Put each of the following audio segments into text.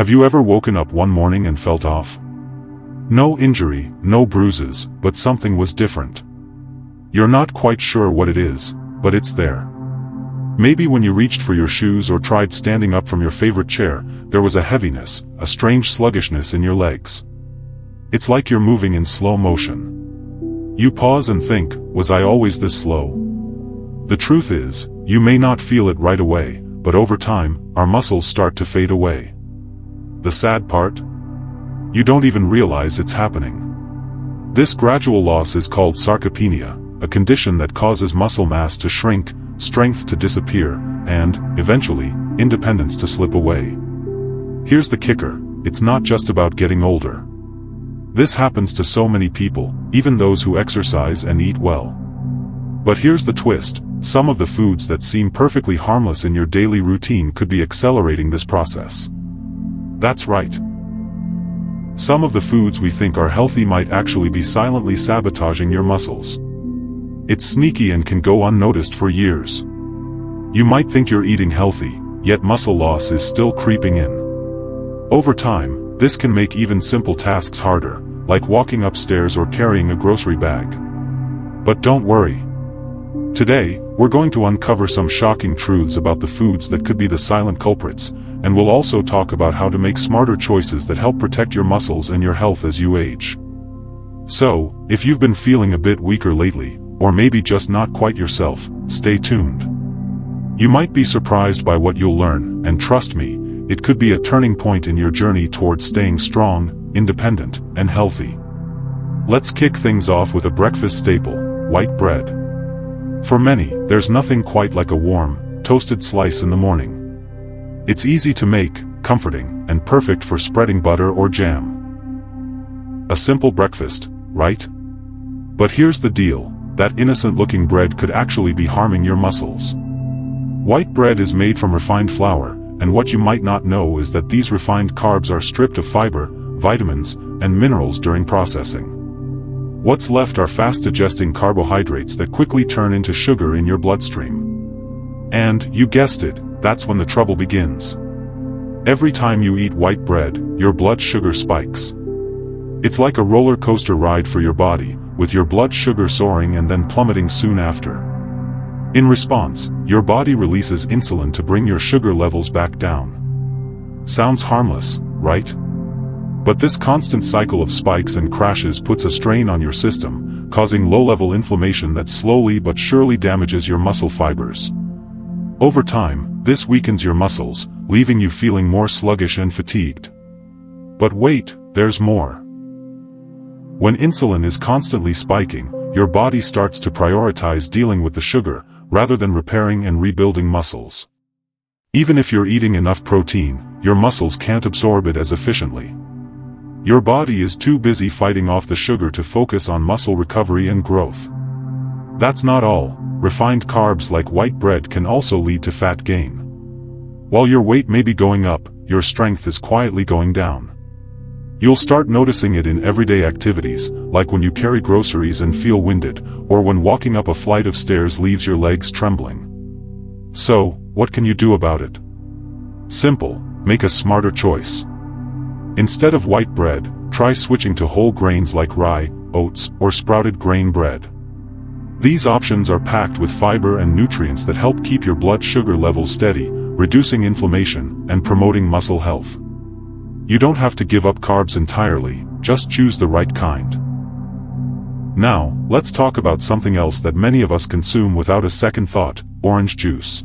Have you ever woken up one morning and felt off? No injury, no bruises, but something was different. You're not quite sure what it is, but it's there. Maybe when you reached for your shoes or tried standing up from your favorite chair, there was a heaviness, a strange sluggishness in your legs. It's like you're moving in slow motion. You pause and think, was I always this slow? The truth is, you may not feel it right away, but over time, our muscles start to fade away. The sad part? You don't even realize it's happening. This gradual loss is called sarcopenia, a condition that causes muscle mass to shrink, strength to disappear, and, eventually, independence to slip away. Here's the kicker, it's not just about getting older. This happens to so many people, even those who exercise and eat well. But here's the twist, some of the foods that seem perfectly harmless in your daily routine could be accelerating this process. That's right. Some of the foods we think are healthy might actually be silently sabotaging your muscles. It's sneaky and can go unnoticed for years. You might think you're eating healthy, yet muscle loss is still creeping in. Over time, this can make even simple tasks harder, like walking upstairs or carrying a grocery bag. But don't worry. Today, we're going to uncover some shocking truths about the foods that could be the silent culprits, and we'll also talk about how to make smarter choices that help protect your muscles and your health as you age. So, if you've been feeling a bit weaker lately, or maybe just not quite yourself, stay tuned. You might be surprised by what you'll learn, and trust me, it could be a turning point in your journey towards staying strong, independent, and healthy. Let's kick things off with a breakfast staple, white bread. For many, there's nothing quite like a warm, toasted slice in the morning. It's easy to make, comforting, and perfect for spreading butter or jam. A simple breakfast, right? But here's the deal. That innocent-looking bread could actually be harming your muscles. White bread is made from refined flour, and what you might not know is that these refined carbs are stripped of fiber, vitamins, and minerals during processing. What's left are fast-digesting carbohydrates that quickly turn into sugar in your bloodstream. And, you guessed it, that's when the trouble begins. Every time you eat white bread, your blood sugar spikes. It's like a roller coaster ride for your body, with your blood sugar soaring and then plummeting soon after. In response, your body releases insulin to bring your sugar levels back down. Sounds harmless, right? But this constant cycle of spikes and crashes puts a strain on your system, causing low-level inflammation that slowly but surely damages your muscle fibers. Over time, this weakens your muscles, leaving you feeling more sluggish and fatigued. But wait, there's more. When insulin is constantly spiking, your body starts to prioritize dealing with the sugar, rather than repairing and rebuilding muscles. Even if you're eating enough protein, your muscles can't absorb it as efficiently. Your body is too busy fighting off the sugar to focus on muscle recovery and growth. That's not all. Refined carbs like white bread can also lead to fat gain. While your weight may be going up, your strength is quietly going down. You'll start noticing it in everyday activities, like when you carry groceries and feel winded, or when walking up a flight of stairs leaves your legs trembling. So, what can you do about it? Simple, make a smarter choice. Instead of white bread, try switching to whole grains like rye, oats, or sprouted grain bread. These options are packed with fiber and nutrients that help keep your blood sugar levels steady, reducing inflammation, and promoting muscle health. You don't have to give up carbs entirely, just choose the right kind. Now, let's talk about something else that many of us consume without a second thought, orange juice.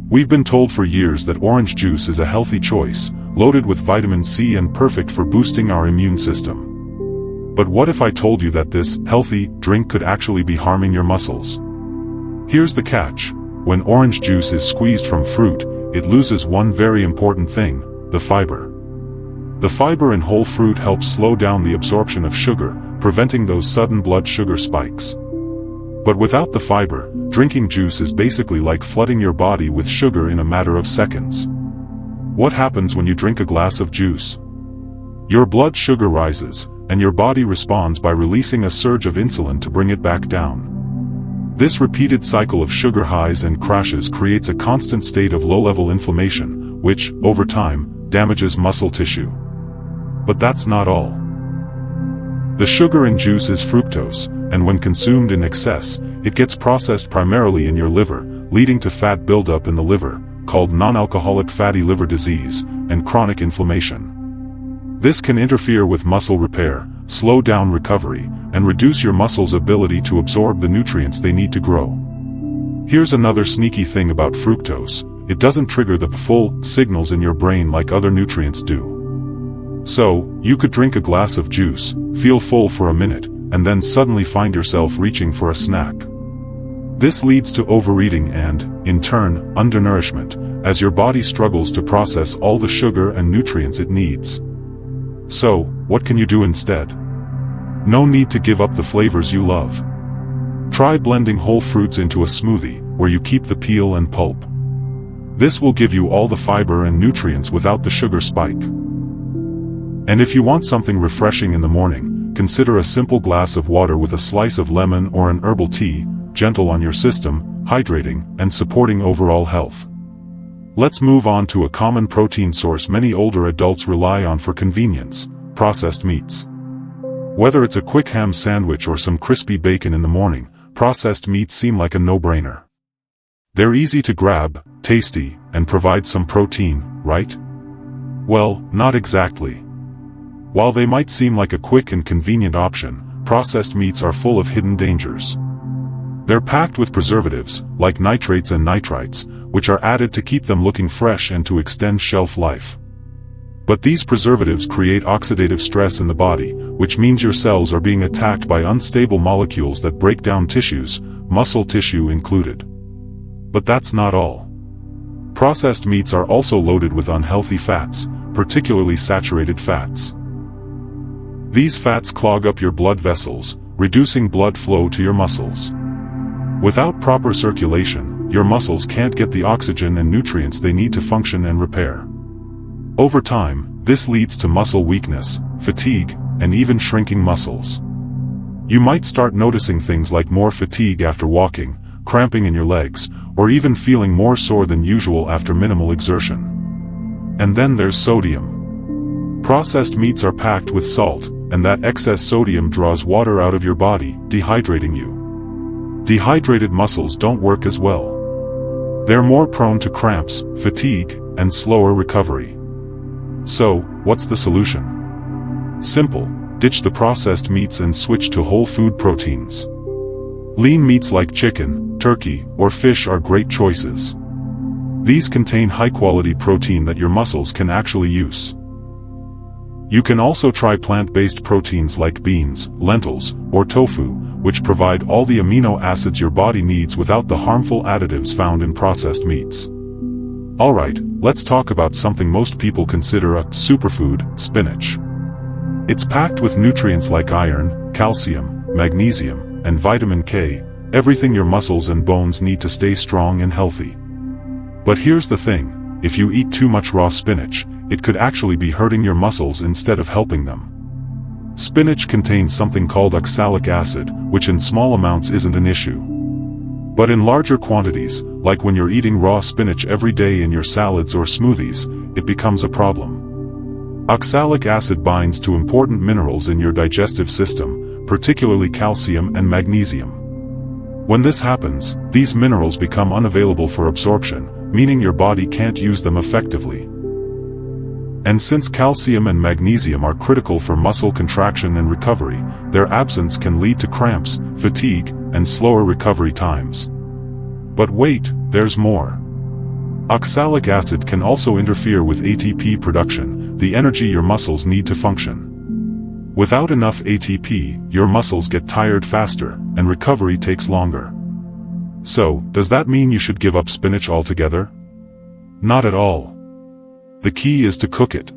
We've been told for years that orange juice is a healthy choice, loaded with vitamin C and perfect for boosting our immune system. But what if I told you that this healthy drink could actually be harming your muscles? Here's the catch. When orange juice is squeezed from fruit, it loses one very important thing, the fiber. The fiber in whole fruit helps slow down the absorption of sugar, preventing those sudden blood sugar spikes. But without the fiber, drinking juice is basically like flooding your body with sugar in a matter of seconds. What happens when you drink a glass of juice? Your blood sugar rises, and your body responds by releasing a surge of insulin to bring it back down. This repeated cycle of sugar highs and crashes creates a constant state of low-level inflammation, which, over time, damages muscle tissue. But that's not all. The sugar in juice is fructose, and when consumed in excess, it gets processed primarily in your liver, leading to fat buildup in the liver, called non-alcoholic fatty liver disease, and chronic inflammation. This can interfere with muscle repair, slow down recovery, and reduce your muscles' ability to absorb the nutrients they need to grow. Here's another sneaky thing about fructose: it doesn't trigger the full signals in your brain like other nutrients do. So, you could drink a glass of juice, feel full for a minute, and then suddenly find yourself reaching for a snack. This leads to overeating and, in turn, undernourishment, as your body struggles to process all the sugar and nutrients it needs. So, what can you do instead? No need to give up the flavors you love. Try blending whole fruits into a smoothie, where you keep the peel and pulp. This will give you all the fiber and nutrients without the sugar spike. And if you want something refreshing in the morning, consider a simple glass of water with a slice of lemon or an herbal tea, gentle on your system, hydrating, and supporting overall health. Let's move on to a common protein source many older adults rely on for convenience: processed meats. Whether it's a quick ham sandwich or some crispy bacon in the morning, processed meats seem like a no-brainer. They're easy to grab, tasty, and provide some protein, right? Well, not exactly. While they might seem like a quick and convenient option, processed meats are full of hidden dangers. They're packed with preservatives, like nitrates and nitrites, which are added to keep them looking fresh and to extend shelf life. But these preservatives create oxidative stress in the body, which means your cells are being attacked by unstable molecules that break down tissues, muscle tissue included. But that's not all. Processed meats are also loaded with unhealthy fats, particularly saturated fats. These fats clog up your blood vessels, reducing blood flow to your muscles. Without proper circulation, your muscles can't get the oxygen and nutrients they need to function and repair. Over time, this leads to muscle weakness, fatigue, and even shrinking muscles. You might start noticing things like more fatigue after walking, cramping in your legs, or even feeling more sore than usual after minimal exertion. And then there's sodium. Processed meats are packed with salt, and that excess sodium draws water out of your body, dehydrating you. Dehydrated muscles don't work as well. They're more prone to cramps, fatigue, and slower recovery. So, what's the solution? Simple: ditch the processed meats and switch to whole food proteins. Lean meats like chicken, turkey, or fish are great choices. These contain high-quality protein that your muscles can actually use. You can also try plant-based proteins like beans, lentils, or tofu, which provide all the amino acids your body needs without the harmful additives found in processed meats. Alright, let's talk about something most people consider a superfood: spinach. It's packed with nutrients like iron, calcium, magnesium, and vitamin K, everything your muscles and bones need to stay strong and healthy. But here's the thing: if you eat too much raw spinach, it could actually be hurting your muscles instead of helping them. Spinach contains something called oxalic acid, which in small amounts isn't an issue. But in larger quantities, like when you're eating raw spinach every day in your salads or smoothies, it becomes a problem. Oxalic acid binds to important minerals in your digestive system, particularly calcium and magnesium. When this happens, these minerals become unavailable for absorption, meaning your body can't use them effectively. And since calcium and magnesium are critical for muscle contraction and recovery, their absence can lead to cramps, fatigue, and slower recovery times. But wait, there's more. Oxalic acid can also interfere with ATP production, the energy your muscles need to function. Without enough ATP, your muscles get tired faster, and recovery takes longer. So, does that mean you should give up spinach altogether? Not at all. The key is to cook it.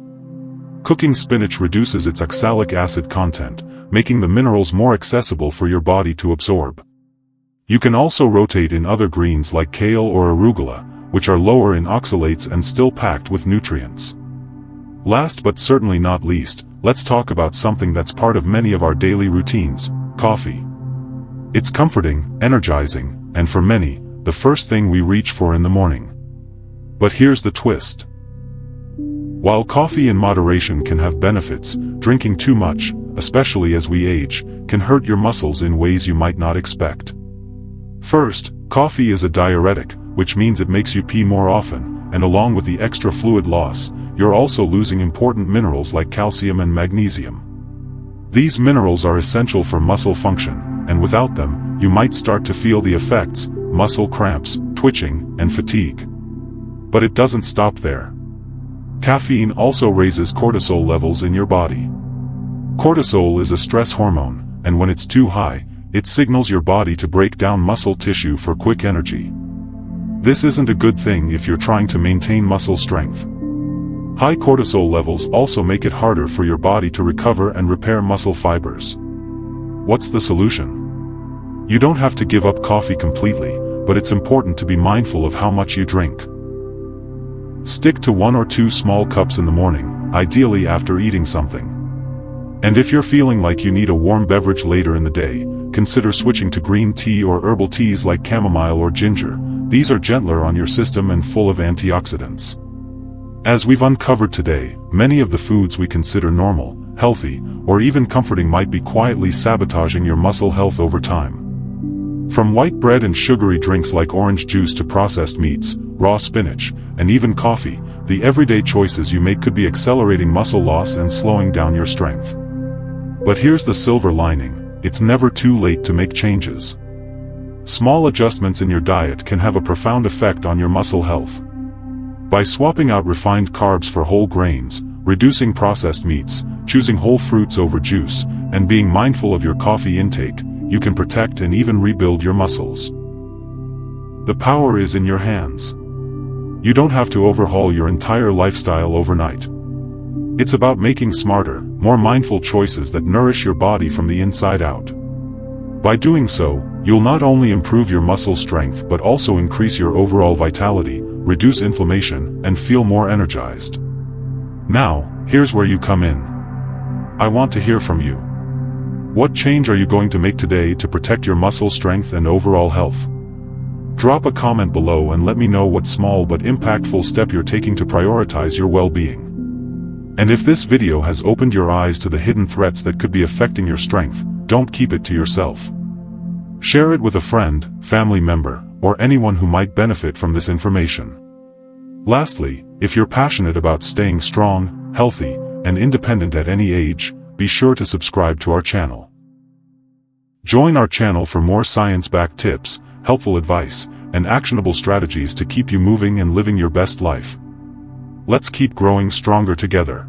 Cooking spinach reduces its oxalic acid content, making the minerals more accessible for your body to absorb. You can also rotate in other greens like kale or arugula, which are lower in oxalates and still packed with nutrients. Last but certainly not least, let's talk about something that's part of many of our daily routines: coffee. It's comforting, energizing, and for many, the first thing we reach for in the morning. But here's the twist. While coffee in moderation can have benefits, drinking too much, especially as we age, can hurt your muscles in ways you might not expect. First, coffee is a diuretic, which means it makes you pee more often, and along with the extra fluid loss, you're also losing important minerals like calcium and magnesium. These minerals are essential for muscle function, and without them, you might start to feel the effects: muscle cramps, twitching, and fatigue. But it doesn't stop there. Caffeine also raises cortisol levels in your body. Cortisol is a stress hormone, and when it's too high, it signals your body to break down muscle tissue for quick energy. This isn't a good thing if you're trying to maintain muscle strength. High cortisol levels also make it harder for your body to recover and repair muscle fibers. What's the solution? You don't have to give up coffee completely, but it's important to be mindful of how much you drink. Stick to 1 or 2 small cups in the morning, ideally after eating something. And if you're feeling like you need a warm beverage later in the day, consider switching to green tea or herbal teas like chamomile or ginger. These are gentler on your system and full of antioxidants. As we've uncovered today, many of the foods we consider normal, healthy, or even comforting might be quietly sabotaging your muscle health over time. From white bread and sugary drinks like orange juice to processed meats, raw spinach, and even coffee, the everyday choices you make could be accelerating muscle loss and slowing down your strength. But here's the silver lining: it's never too late to make changes. Small adjustments in your diet can have a profound effect on your muscle health. By swapping out refined carbs for whole grains, reducing processed meats, choosing whole fruits over juice, and being mindful of your coffee intake, you can protect and even rebuild your muscles. The power is in your hands. You don't have to overhaul your entire lifestyle overnight. It's about making smarter, more mindful choices that nourish your body from the inside out. By doing so, you'll not only improve your muscle strength but also increase your overall vitality, reduce inflammation, and feel more energized. Now, here's where you come in. I want to hear from you. What change are you going to make today to protect your muscle strength and overall health? Drop a comment below and let me know what small but impactful step you're taking to prioritize your well-being. And if this video has opened your eyes to the hidden threats that could be affecting your strength, don't keep it to yourself. Share it with a friend, family member, or anyone who might benefit from this information. Lastly, if you're passionate about staying strong, healthy, and independent at any age, be sure to subscribe to our channel. Join our channel for more science-backed tips, helpful advice, and actionable strategies to keep you moving and living your best life. Let's keep growing stronger together.